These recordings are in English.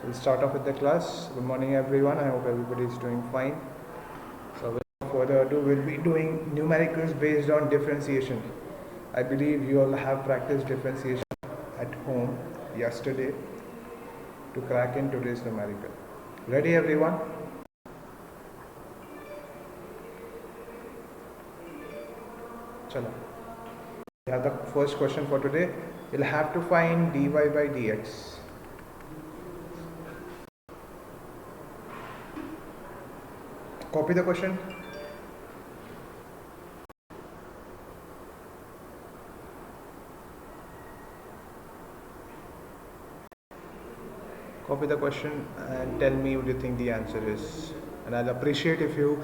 We'll start off with the class. Good morning, everyone. I hope everybody is doing fine. So, without further ado, we'll be doing numericals based on differentiation. I believe you all have practiced differentiation at home yesterday to crack in today's numerical. Ready, everyone? Chalo. We have the first question for today. You'll have to find dy by dx. Copy the question. Copy the question and tell me what you think the answer is. And I'll appreciate if you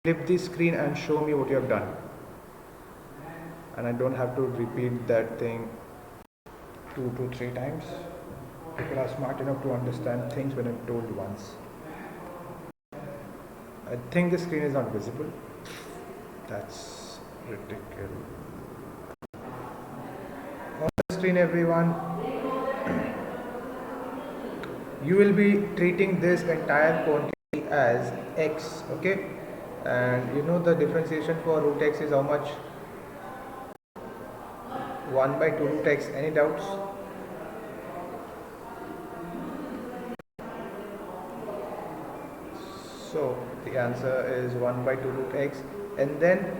flip the screen and show me what you have done. And I don't have to repeat that thing 2 to 3 times. People are smart enough to understand things when I'm told once. I think the screen is not visible. That's ridiculous. On the screen, everyone, you will be treating this entire quantity as x, okay? And you know the differentiation for root x is how much? 1 by 2 root x. Any doubts? So the answer is 1 by 2 root x, and then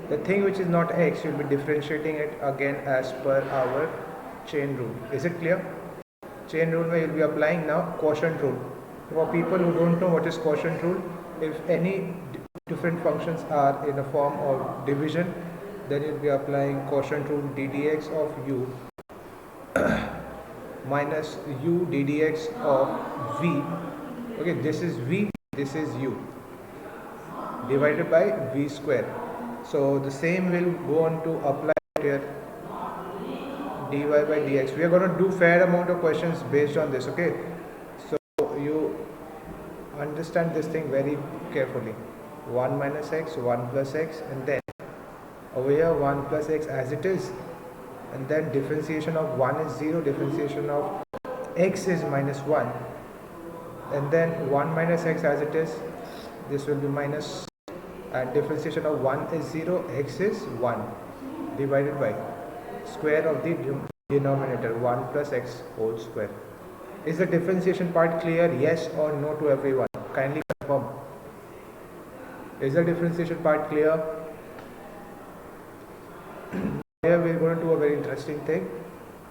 the thing which is not x, you'll be differentiating it again as per our chain rule. Is it clear? Chain rule where you'll be applying now quotient rule. For people who don't know what is quotient rule, if any different functions are in a form of division, then you'll be applying quotient rule ddx of u minus u ddx of v. Okay, this is v, this is u, divided by v square. So the same will go on to apply here dy by dx. We are going to do fair amount of questions based on this, okay? So you understand this thing very carefully. 1 minus x, 1 plus x, and then over here 1 plus x as it is, and then differentiation of 1 is 0, differentiation of x is minus 1, and then 1 minus x as it is, this will be minus, and differentiation of 1 is 0, x is 1, divided by square of the denominator 1 plus x whole square. Is the differentiation part clear? Yes or no to everyone? Kindly confirm. Is the differentiation part clear? Here we are going to do a very interesting thing.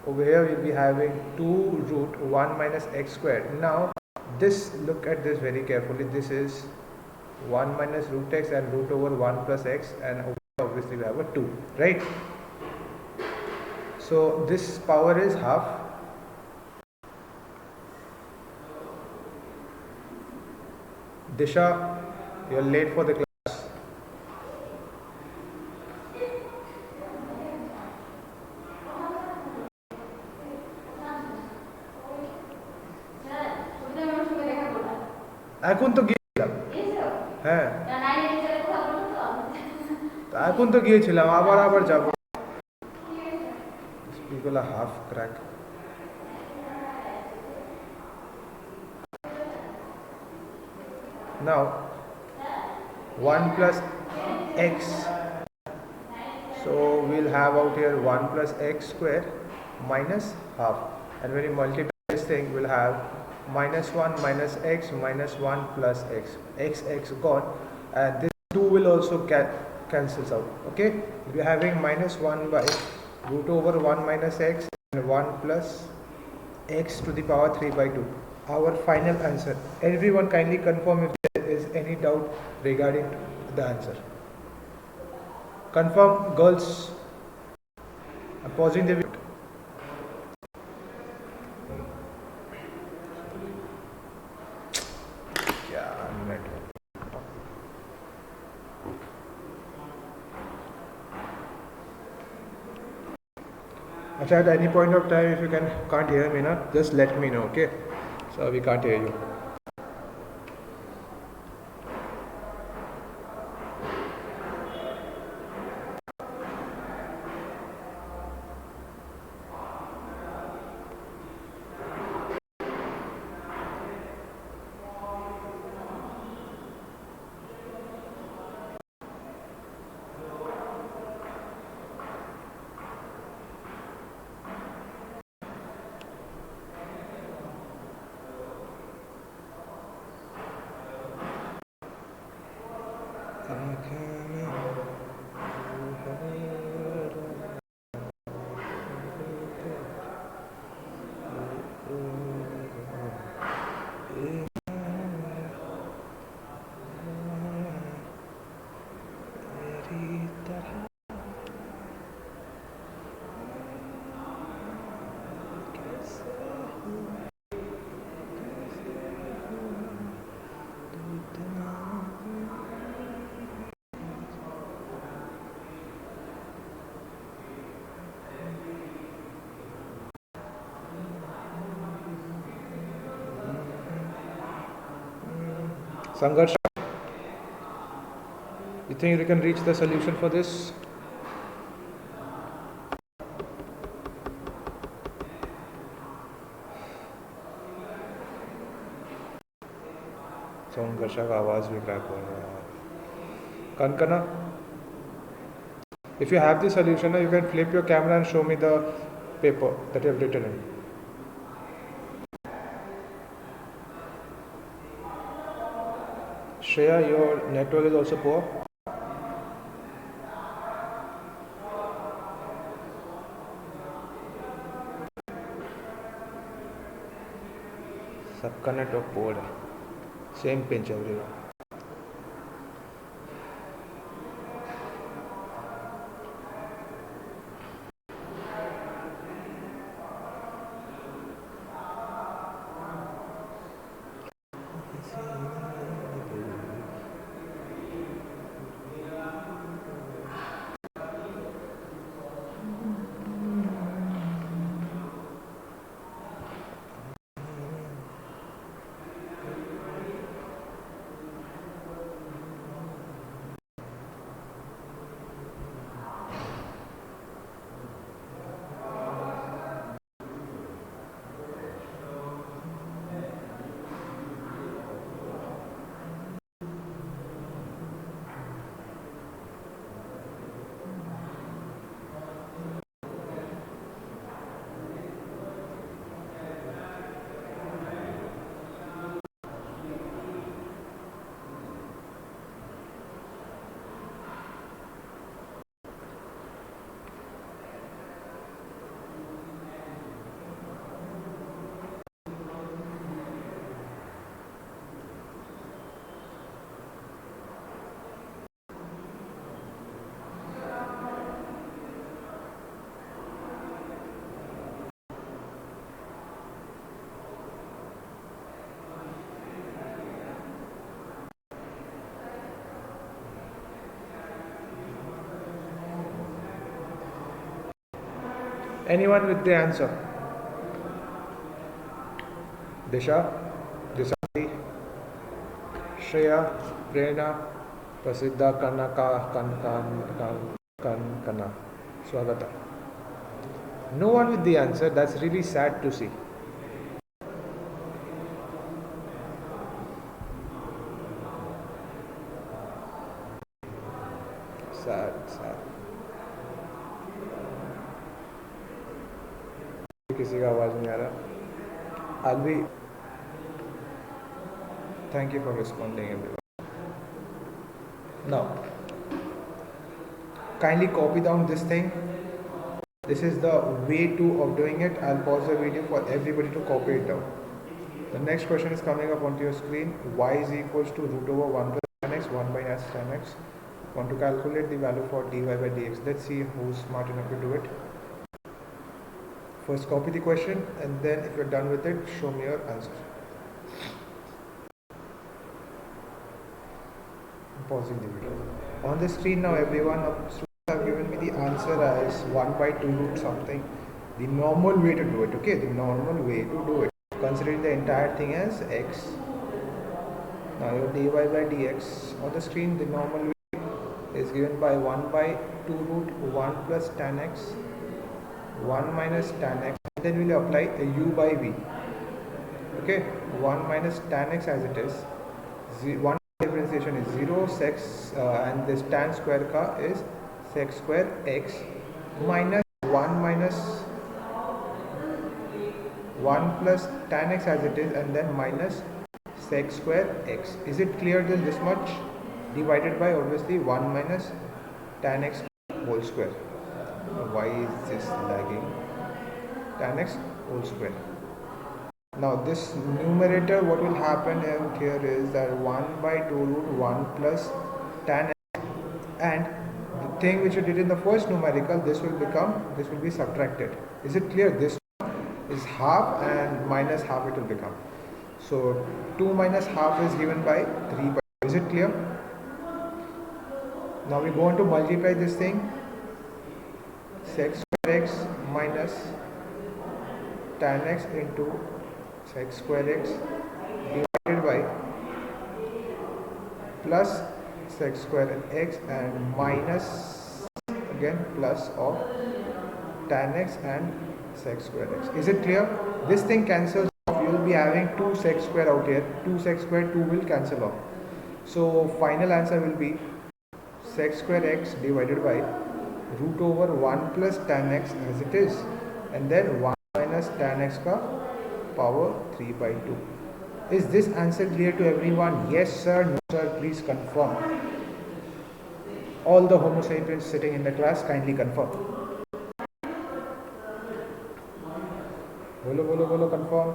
Over here we will be having 2 root 1 minus x squared. Now this, look at this very carefully. This is 1 minus root x and root over 1 plus x, and obviously we have a 2, right? So this power is half. Disha, you are late for the class. এখন তো গিয়েছিলাম, হ্যাঁ এখন তো গিয়েছিলাম, আবার যাব। People are half crack. Now 1 plus x, so we'll have out here 1 plus x square minus half, and when you multiply this thing we'll have minus 1 minus x minus 1 plus x, x gone, and this 2 will also cancels out, okay? We're having minus 1 by root over 1 minus x and 1 plus x to the power 3 by 2. Our final answer. Everyone kindly confirm if there is any doubt regarding the answer. Confirm, girls. I'm pausing the video. At any point of time, if you can't hear me, just let me know, okay? So we can't hear you. Sangharsh, you think you can reach the solution for this? संघर्षा का आवाज भी crack हो रहा है. Kankana, if you have the solution, you can flip your camera and show me the paper that you have written in. Shreya, your network is also poor. सबका network पोर है. Same pinch everyone. Anyone with the answer? Disha, Disati, Shreya, Prerna, Prasiddha, Kanaka, Kana, Swagata. No one with the answer. That's really sad to see. Sad. किसी का आवाज नहीं आ रहा. I'll be. Thank you for responding, everyone. Now, kindly copy down this thing. This is the way of doing it. I'll pause the video for everybody to copy it down. The next question is coming up onto your screen. Y is equals to root over 1 plus tan x, 1 by tan x. Want to calculate the value for dy by dx. Let's see who's smart enough to do it. First copy the question, and then if you're done with it, show me your answer. I'm pausing the video. On the screen now, everyone, students have given me the answer as 1 by 2 root something. The normal way to do it, okay? The normal way to do it. Considering the entire thing as x. Now your dy by dx on the screen, the normal way is given by 1 by 2 root 1 plus tan x, 1 minus tan x, and then we'll apply a u by v. Okay, 1 minus tan x as it is. 1 differentiation is 0, sex, and this tan square ka is sec square x minus 1 minus 1 plus tan x as it is, and then minus sec square x. Is it clear till this much? Divided by obviously 1 minus tan x whole square. Why is this lagging? Tan x whole square. Now this numerator, what will happen here is that 1 by 2 root 1 plus tan x, and the thing which you did in the first numerical, this will be subtracted. Is it clear? This is half and minus half it will become. So 2 minus half is given by 3 by 2. Is it clear? Now we go on to multiply this thing. Sec square x minus tan x into sec square x divided by plus sec square x and minus again plus of tan x and sec square x. Is it clear? This thing cancels off. You will be having 2 sec square out here. 2 sec square 2 will cancel off. So final answer will be sec square x divided by root over 1 plus tan x as it is, and then 1 minus tan x ka power 3 by 2. Is this answer clear to everyone? Yes sir, no sir, please confirm. All the Homo sapiens sitting in the class, kindly confirm. Bolo, confirm.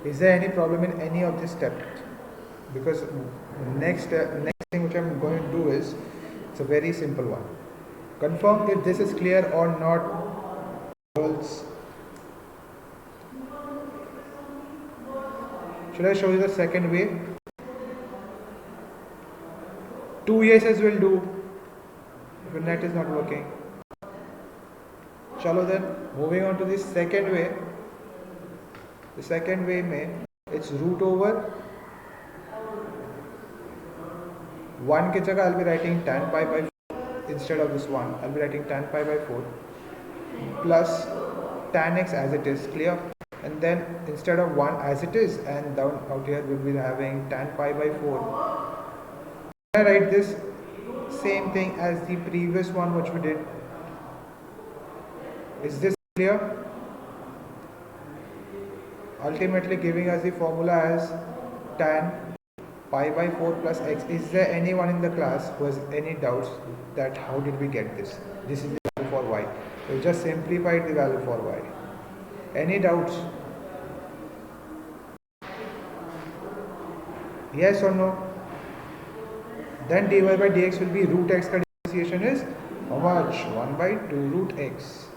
Is there any problem in any of this step? Because next thing which I am going to do is, it's a very simple one. Confirm if this is clear or not, girls. Should I show you the second way? 2 yeses will do if the net is not working. Chalo then, moving on to the second way. The second way it's root over 1 ke jagah I'll be writing tan pi by 4 instead of this 1. I'll be writing tan pi by 4 plus tan x as it is, clear? And then instead of 1 as it is, and down out here we'll be having tan pi by 4. I write this same thing as the previous one which we did. Is this clear? Ultimately giving us the formula as tan pi by 4 plus x. Is there anyone in the class who has any doubts that how did we get this? This is the value for y. We just simplified the value for y. Any doubts? Yes or no? Then dy by dx will be root x ka differentiation is how much? 1 by 2 root x.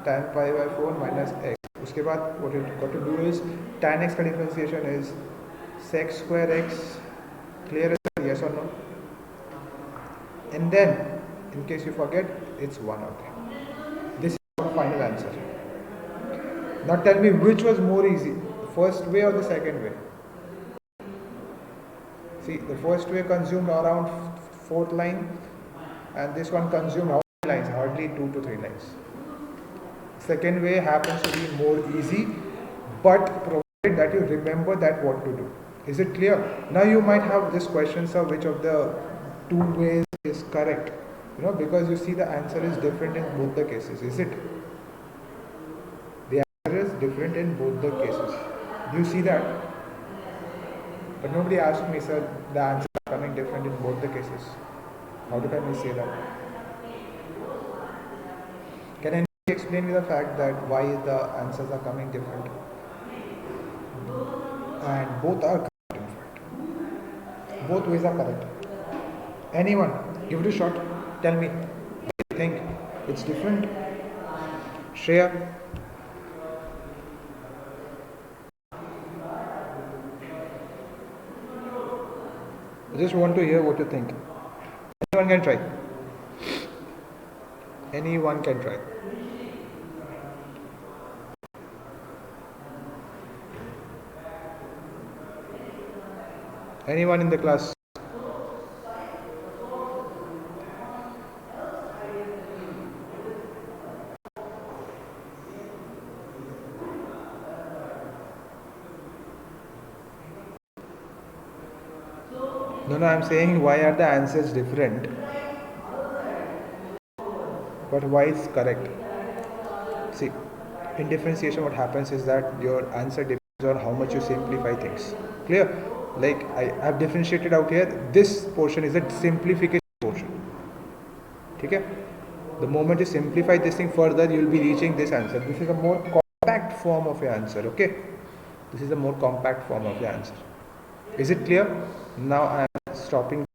Tan pi by 4 minus x. उसके बाद what you got to do is tan x का differentiation is sec square x. Clear? Yes or no? And then in case you forget, it's 1 out there. This is the final answer. Now tell me which was more easy, first way or the second way? See, the first way consumed around 4th line and this one consumed how many lines? Hardly 2 to 3 lines. Second way happens to be more easy, but provided that you remember that what to do. Is it clear? Now you might have this question, sir, which of the 2 ways is correct? Because you see the answer is different in both the cases. Is it? The answer is different in both the cases. Do you see that? But nobody asked me, sir, the answer is coming different in both the cases. How did I say that? Can anybody explain me the fact that why the answers are coming different? And both are correct, in fact. Both ways are correct. Anyone? Give it a shot. Tell me. Do you think it's different? Shreya? I just want to hear what you think. Anyone can try. Anyone can try. Anyone in the class? No, I'm saying why are the answers different? But why is correct? See, in differentiation what happens is that your answer depends on how much you simplify things. Clear? Like I have differentiated out here, this portion is a simplification portion. Okay? The moment you simplify this thing further, you will be reaching this answer. This is a more compact form of your answer. Okay, this is a more compact form of your answer. Is it clear? Now I am stopping